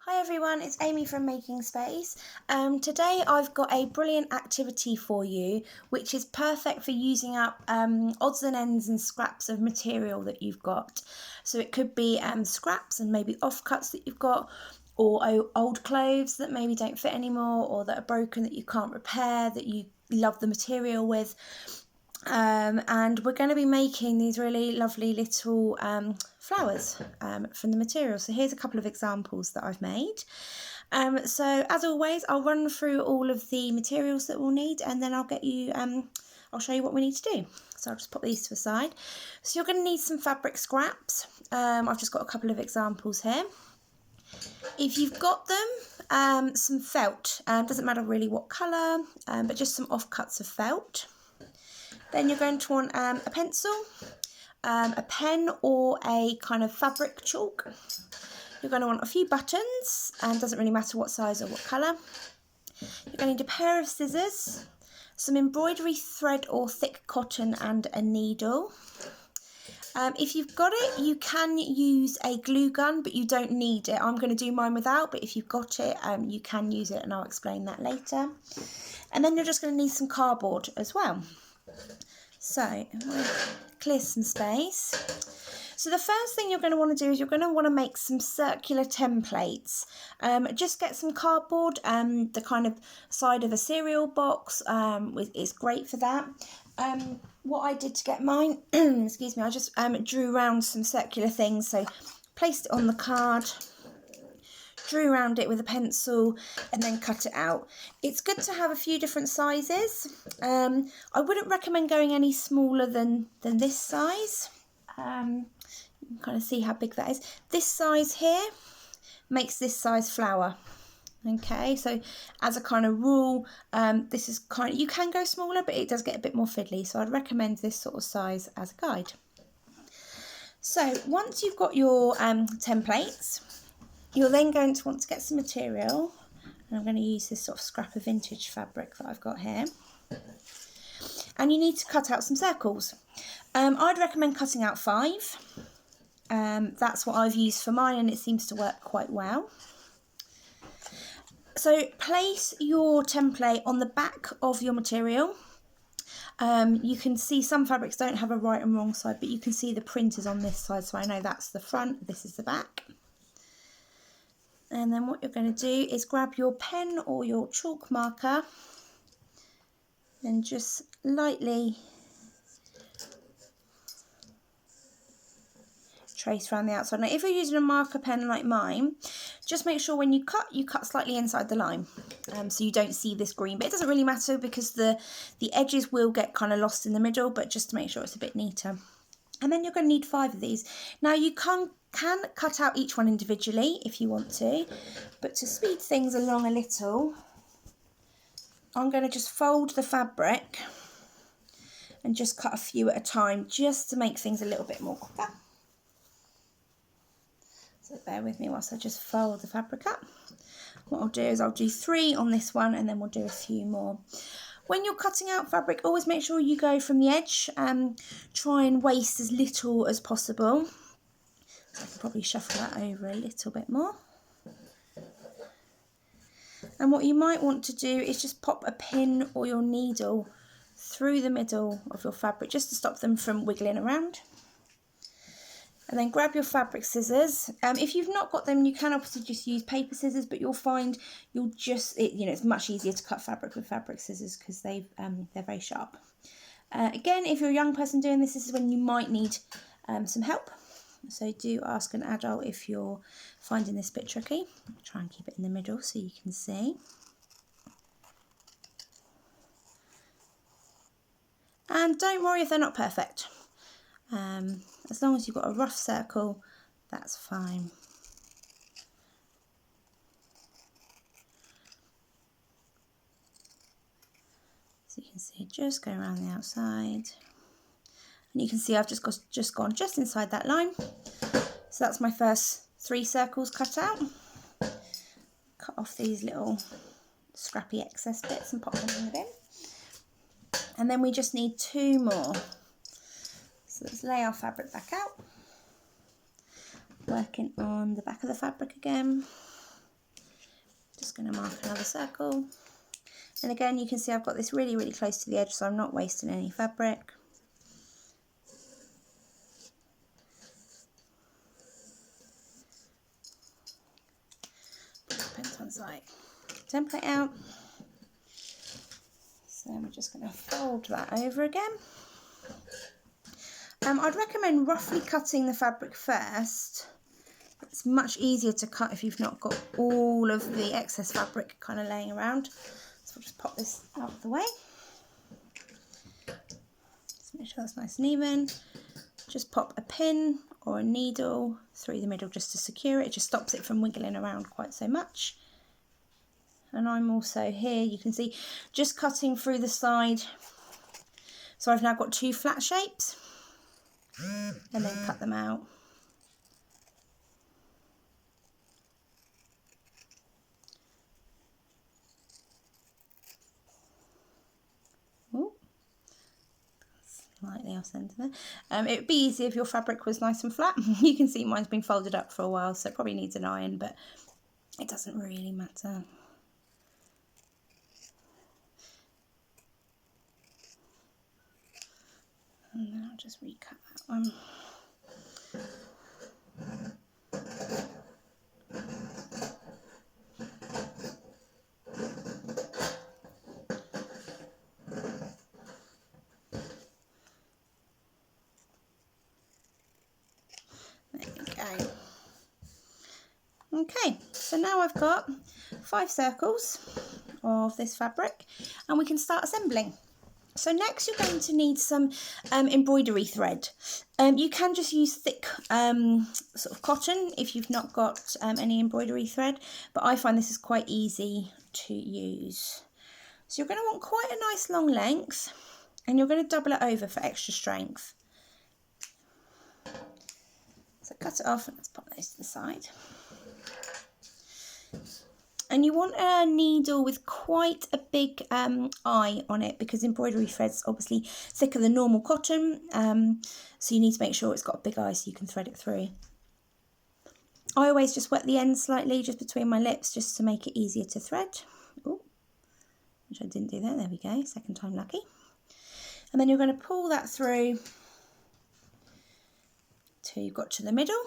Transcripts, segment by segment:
Hi everyone, it's Amy from Making Space. Today I've got a brilliant activity for you which is perfect for using up odds and ends and scraps of material that you've got. So it could be scraps and maybe offcuts that you've got, or old clothes that maybe don't fit anymore or that are broken that you can't repair, that you love the material with. And we're going to be making these really lovely little flowers from the material. So here's a couple of examples that I've made. So as always, I'll run through all of the materials that we'll need, and then I'll show you what we need to do. So I'll just put these to the side. So you're going to need some fabric scraps. I've just got a couple of examples here. If you've got them, some felt, doesn't matter really what colour, but just some offcuts of felt. Then you're going to want a pencil, a pen or a kind of fabric chalk. You're going to want a few buttons, and doesn't really matter what size or what colour. You're going to need a pair of scissors, some embroidery thread or thick cotton and a needle. If you've got it, you can use a glue gun, but you don't need it. I'm going to do mine without, but if you've got it, you can use it, and I'll explain that later. And then you're just going to need some cardboard as well. So, clear some space. So the first thing you're going to want to do is you're going to want to make some circular templates. Just get some cardboard, the kind of side of a cereal box is great for that. What I did to get mine, excuse me, I just drew around some circular things, so placed it on the card, drew around it with a pencil, and then cut it out. It's good to have a few different sizes. I wouldn't recommend going any smaller than this size. You can kind of see how big that is. This size here makes this size flower. Okay, so as a kind of rule, this is kind of, you can go smaller, but it does get a bit more fiddly, so I'd recommend this sort of size as a guide. So once you've got your templates, you're then going to want to get some material, and I'm going to use this sort of scrap of vintage fabric that I've got here. And you need to cut out some circles. I'd recommend cutting out 5. That's what I've used for mine, and it seems to work quite well. So place your template on the back of your material. You can see some fabrics don't have a right and wrong side, but you can see the print is on this side, so I know that's the front, this is the back. And then what you're going to do is grab your pen or your chalk marker and just lightly trace around the outside. Now if you're using a marker pen like mine, just make sure when you cut slightly inside the line, so you don't see this green bit. It doesn't really matter because the edges will get kind of lost in the middle, but just to make sure it's a bit neater. And then you're going to need 5 of these. Now you can cut out each one individually if you want to, but to speed things along a little, I'm going to just fold the fabric and just cut a few at a time, just to make things a little bit more quicker. So bear with me whilst I just fold the fabric up. What I'll do is I'll do 3 on this one, and then we'll do a few more. When you're cutting out fabric, always make sure you go from the edge. Try and waste as little as possible. So I can probably shuffle that over a little bit more. And what you might want to do is just pop a pin or your needle through the middle of your fabric, just to stop them from wiggling around. And then grab your fabric scissors. If you've not got them, you can obviously just use paper scissors, but you'll find it's much easier to cut fabric with fabric scissors because they're very sharp. Again, if you're a young person doing this is when you might need some help. So do ask an adult if you're finding this bit tricky. Try and keep it in the middle so you can see. And don't worry if they're not perfect. As long as you've got a rough circle, that's fine. So you can see, just go around the outside. And you can see I've just gone just inside that line. So that's my first 3 circles cut out. Cut off these little scrappy excess bits and pop them in the bin. And then we just need 2 more. So let's lay our fabric back out. Working on the back of the fabric again. Just going to mark another circle. And again, you can see I've got this really, really close to the edge, so I'm not wasting any fabric. Depends on like template out. So then we're just going to fold that over again. I'd recommend roughly cutting the fabric first. It's much easier to cut if you've not got all of the excess fabric kind of laying around. So we'll just pop this out of the way. Just make sure that's nice and even. Just pop a pin or a needle through the middle just to secure it. It just stops it from wiggling around quite so much. And I'm also here, you can see, just cutting through the side. So I've now got two flat shapes and then cut them out. Slightly off centre there. It would be easy if your fabric was nice and flat. You can see mine's been folded up for a while, so it probably needs an iron, but it doesn't really matter. And then I'll just recut that one. There we go. Okay, so now I've got 5 circles of this fabric and we can start assembling. So next you're going to need some embroidery thread. You can just use thick sort of cotton if you've not got any embroidery thread, but I find this is quite easy to use. So you're going to want quite a nice long length and you're going to double it over for extra strength. So cut it off and let's pop those to the side. And you want a needle with quite a big eye on it because embroidery thread's obviously thicker than normal cotton, so you need to make sure it's got a big eye so you can thread it through. I always just wet the end slightly just between my lips just to make it easier to thread. Ooh, which I didn't do there, there we go, second time lucky. And then you're going to pull that through till you've got to the middle.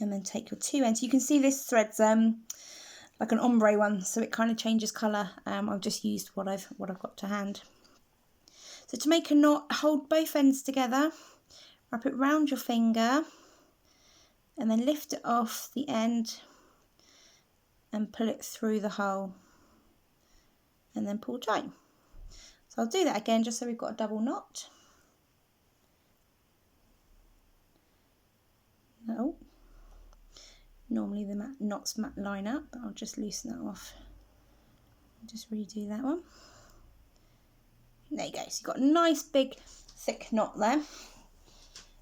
And then take your 2 ends. You can see this thread's like an ombre one, so it kind of changes colour. I've just used what I've got to hand. So to make a knot, hold both ends together, wrap it round your finger, and then lift it off the end and pull it through the hole, and then pull tight. So I'll do that again just so we've got a double knot. Oh. Normally the knots line up, but I'll just loosen that off. Just redo that one. There you go. So you've got a nice big thick knot there.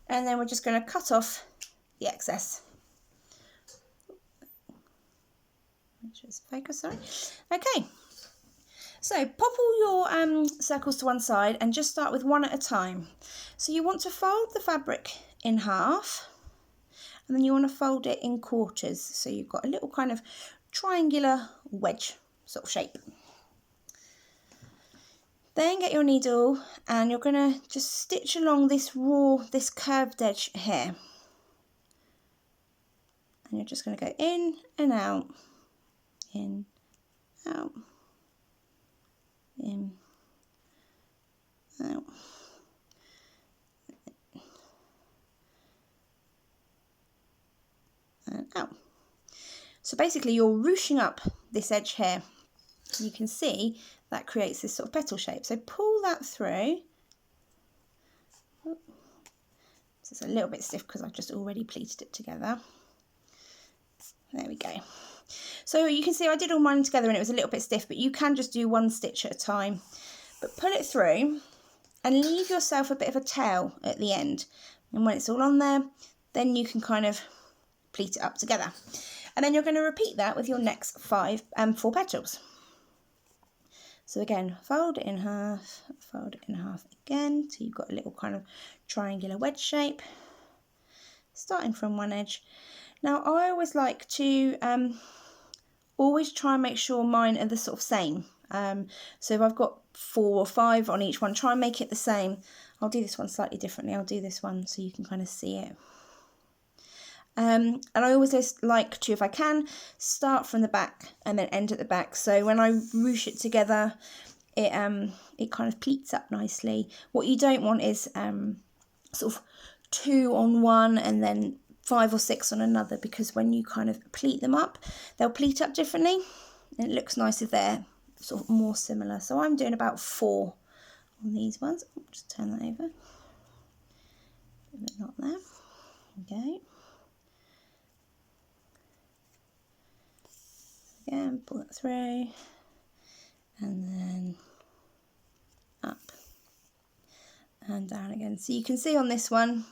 And then we're just going to cut off the excess. Make sure it's focused, sorry. Okay. So pop all your circles to one side and just start with one at a time. So you want to fold the fabric in half. And then you want to fold it in quarters, so you've got a little kind of triangular wedge sort of shape. Then get your needle and you're going to just stitch along this curved edge here. And you're just going to go in and out, in, out, in, out. And out. So basically you're ruching up this edge here. You can see that creates this sort of petal shape. So pull that through. So it's a little bit stiff because I've just already pleated it together. There we go. So you can see I did all mine together and it was a little bit stiff, but you can just do one stitch at a time. But pull it through and leave yourself a bit of a tail at the end. And when it's all on there, then you can kind of pleat it up together. And then you're going to repeat that with your next 4 petals. So again, fold it in half again, so you've got a little kind of triangular wedge shape, starting from one edge. Now I always like to always try and make sure mine are the sort of same. So if I've got 4 or 5 on each one, try and make it the same. I'll do this one slightly differently. I'll do this one so you can kind of see it. And I always just like to, if I can, start from the back and then end at the back. So when I ruche it together, it kind of pleats up nicely. What you don't want is sort of 2 on one and then 5 or 6 on another, because when you kind of pleat them up, they'll pleat up differently, and it looks nice if they're sort of more similar. So I'm doing about 4 on these ones. I'll just turn that over. Not there. Okay. Again, pull that through, and then up and down again. So you can see on this one,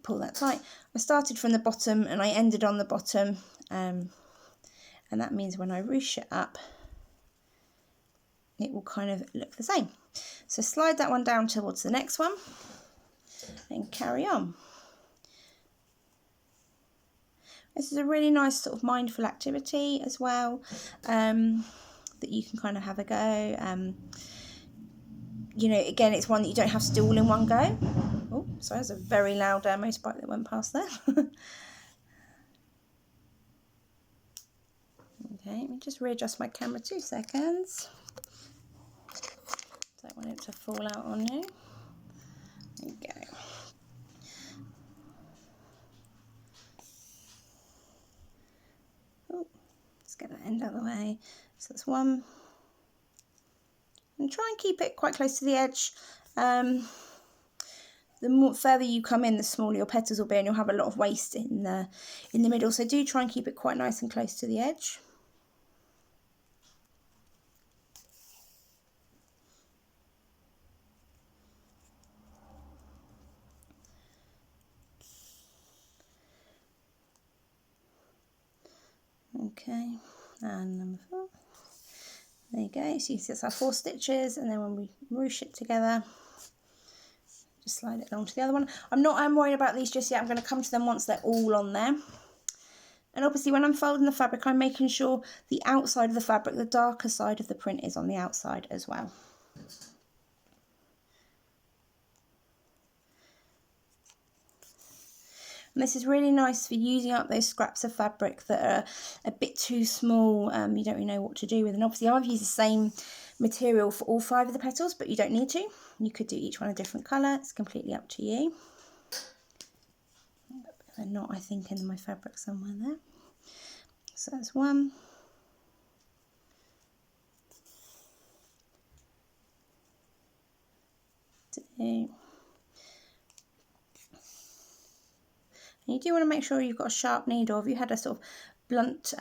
pull that tight. I started from the bottom and I ended on the bottom, and that means when I ruche it up, it will kind of look the same. So slide that one down towards the next one and carry on. This is a really nice sort of mindful activity as well, that you can kind of have a go. You know, again, it's one that you don't have to do all in one go. Oh, sorry, there's a very loud motorbike that went past there. Okay, let me just readjust my camera 2 seconds. Don't want it to fall out on you. There you go. Oh, let's get that end out of the way. So that's one. And try and keep it quite close to the edge. The more further you come in, the smaller your petals will be, and you'll have a lot of waste in the middle. So do try and keep it quite nice and close to the edge. Okay, and number 4. There you go. So you see it's our 4 stitches, and then when we ruche it together, just slide it along to the other one. I'm worried about these just yet. I'm going to come to them once they're all on there. And obviously when I'm folding the fabric, I'm making sure the outside of the fabric, the darker side of the print, is on the outside as well. And this is really nice for using up those scraps of fabric that are a bit too small. You don't really know what to do with. And obviously I've used the same material for all 5 of the petals, but you don't need to. You could do each one a different colour. It's completely up to you. A knot, I think, in my fabric somewhere there. So that's 1. 2. And you do want to make sure you've got a sharp needle. If you had a sort of blunt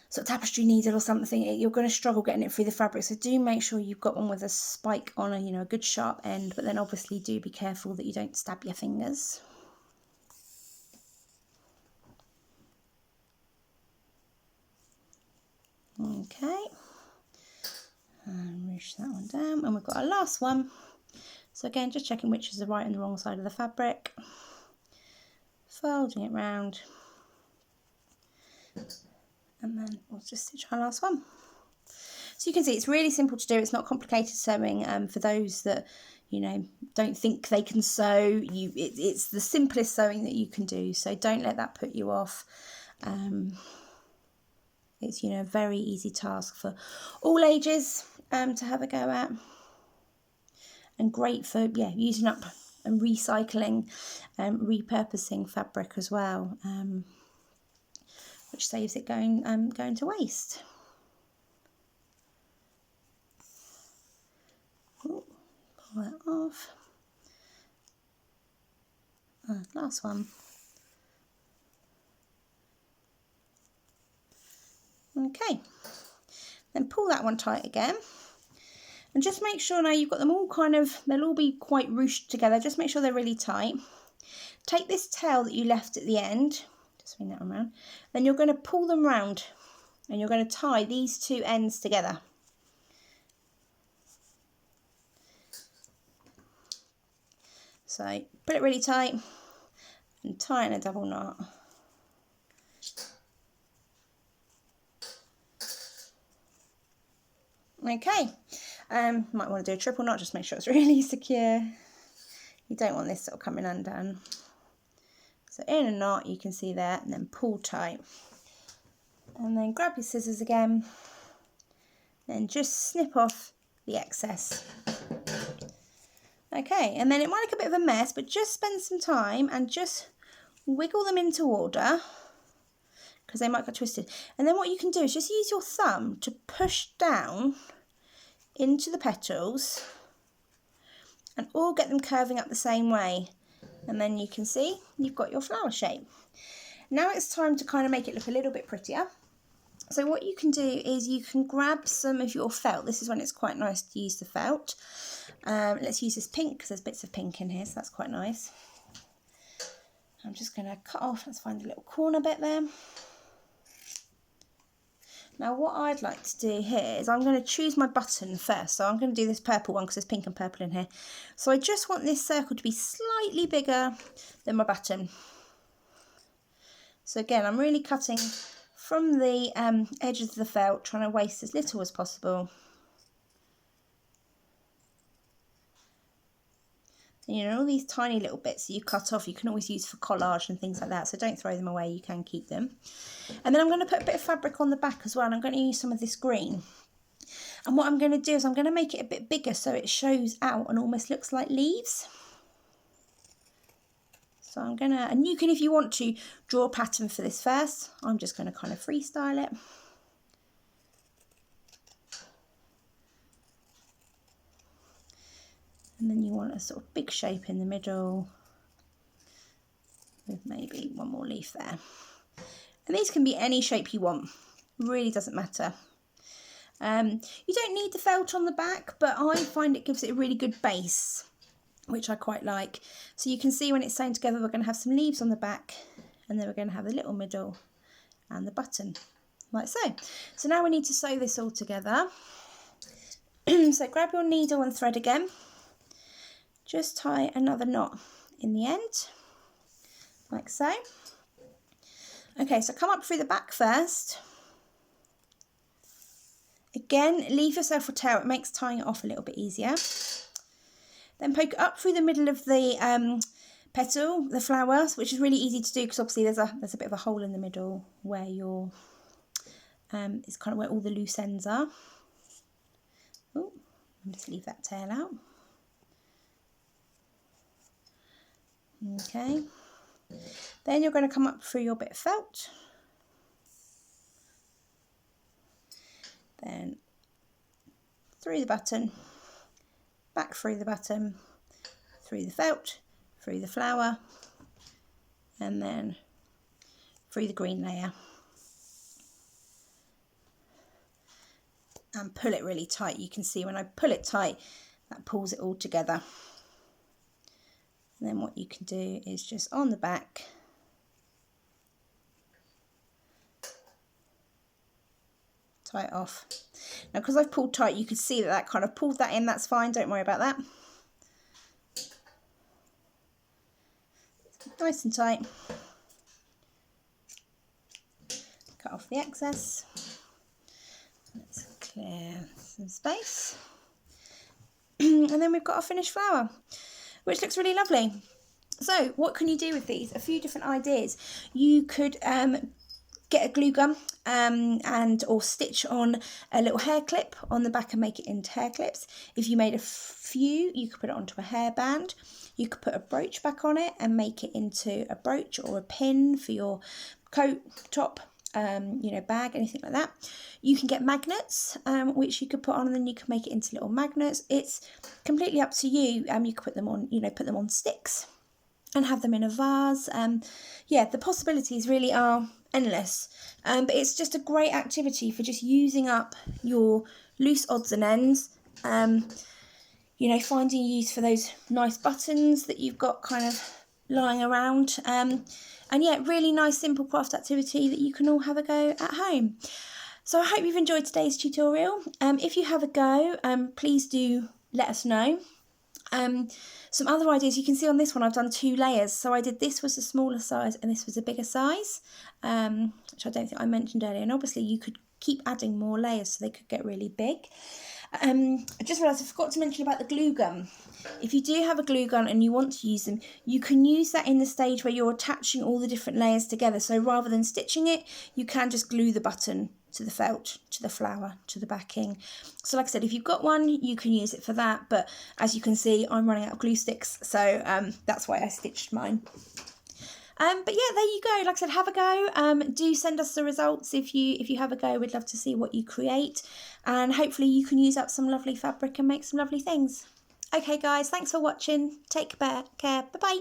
sort of tapestry needle or something, you're going to struggle getting it through the fabric. So do make sure you've got one with a spike on a, a good sharp end, but then obviously do be careful that you don't stab your fingers. Okay, and ruche that one down, and we've got our last one. So again, just checking which is the right and the wrong side of the fabric. Folding it round, and then we'll just stitch our last one. So you can see it's really simple to do. It's not complicated sewing. For those that don't think they can sew, it's the simplest sewing that you can do. So don't let that put you off. It's a very easy task for all ages to have a go at, and great for using up and recycling, repurposing fabric as well, which saves it going to waste. Ooh, pull that off. Last one. Okay, then pull that one tight again. And just make sure now you've got them all they'll all be quite ruched together. Just make sure they're really tight. Take this tail that you left at the end, just swing that around. Then you're going to pull them round and you're going to tie these 2 ends together. So put it really tight and tie in a double knot. Okay, might want to do a triple knot, just make sure it's really secure. You don't want this sort of coming undone. So in a knot, you can see there, and then pull tight. And then grab your scissors again, then just snip off the excess. Okay, and then it might look a bit of a mess, but just spend some time and just wiggle them into order, because they might get twisted. And then what you can do is just use your thumb to push down into the petals and all get them curving up the same way. And then you can see you've got your flower shape. Now it's time to kind of make it look a little bit prettier. So what you can do is you can grab some of your felt. This is when it's quite nice to use the felt. Let's use this pink because there's bits of pink in here, so that's quite nice. I'm just going to cut off, let's find a little corner bit there. Now what I'd like to do here is I'm going to choose my button first. So I'm going to do this purple one because there's pink and purple in here. So I just want this circle to be slightly bigger than my button. So again, I'm really cutting from the edges of the felt, trying to waste as little as possible. And, you know, all these tiny little bits that you cut off, you can always use for collage and things like that. So don't throw them away, you can keep them. And then I'm going to put a bit of fabric on the back as well. And I'm going to use some of this green. And what I'm going to do is I'm going to make it a bit bigger so it shows out and almost looks like leaves. So I'm going to, and you can, if you want to, draw a pattern for this first. I'm just going to kind of freestyle it. And then you want a sort of big shape in the middle with maybe one more leaf there. And these can be any shape you want, really doesn't matter. You don't need the felt on the back, but I find it gives it a really good base, which I quite like. So you can see when it's sewn together, we're going to have some leaves on the back, and then we're going to have the little middle and the button, like so. So now we need to sew this all together. So grab your needle and thread again. Just tie another knot in the end, like so. Okay, so come up through the back first. Again, leave yourself a tail, it makes tying it off a little bit easier. Then poke up through the middle of the petal, the flowers, which is really easy to do because obviously there's a bit of a hole in the middle where your, it's kind of where all the loose ends are. Oh, just leave that tail out. Okay, then you're going to come up through your bit of felt, then through the button, back through the button, through the felt, through the flower, and then through the green layer. And pull it really tight. You can see when I pull it tight, that pulls it all together. And then what you can do is just on the back, tie it off. Now because I've pulled tight, you can see that that kind of pulled that in, that's fine, don't worry about that. Nice and tight. Cut off the excess. Let's clear some space. And then we've got our finished flower, which looks really lovely. So what can you do with these? A few different ideas. You could get a glue gun and or stitch on a little hair clip on the back and make it into hair clips. If you made a few, you could put it onto a hairband. You could put a brooch back on it and make it into a brooch or a pin for your coat, top, you know, bag, anything like that. You can get magnets, which you could put on, and then you can make it into little magnets. It's completely up to you. You could put them on, you know, put them on sticks and have them in a vase. Yeah, the possibilities really are endless. But it's just a great activity for just using up your loose odds and ends. You know, finding use for those nice buttons that you've got kind of lying around. And yeah, really nice simple craft activity that you can all have a go at home. So I hope you've enjoyed today's tutorial. If you have a go, please do let us know. Some other ideas, you can see on this one I've done 2 layers. So I did, this was a smaller size and this was a bigger size, which I don't think I mentioned earlier. And obviously you could keep adding more layers so they could get really big. I just realised I forgot to mention about the glue gun. If you do have a glue gun and you want to use them, you can use that in the stage where you're attaching all the different layers together. So rather than stitching it, you can just glue the button to the felt, to the flower, to the backing. So like I said, if you've got one, you can use it for that. But as you can see, I'm running out of glue sticks, so that's why I stitched mine. But yeah, there you go. Like I said, have a go. Do send us the results if you have a go. We'd love to see what you create, and hopefully you can use up some lovely fabric and make some lovely things. Okay guys, thanks for watching. Take care. Bye bye.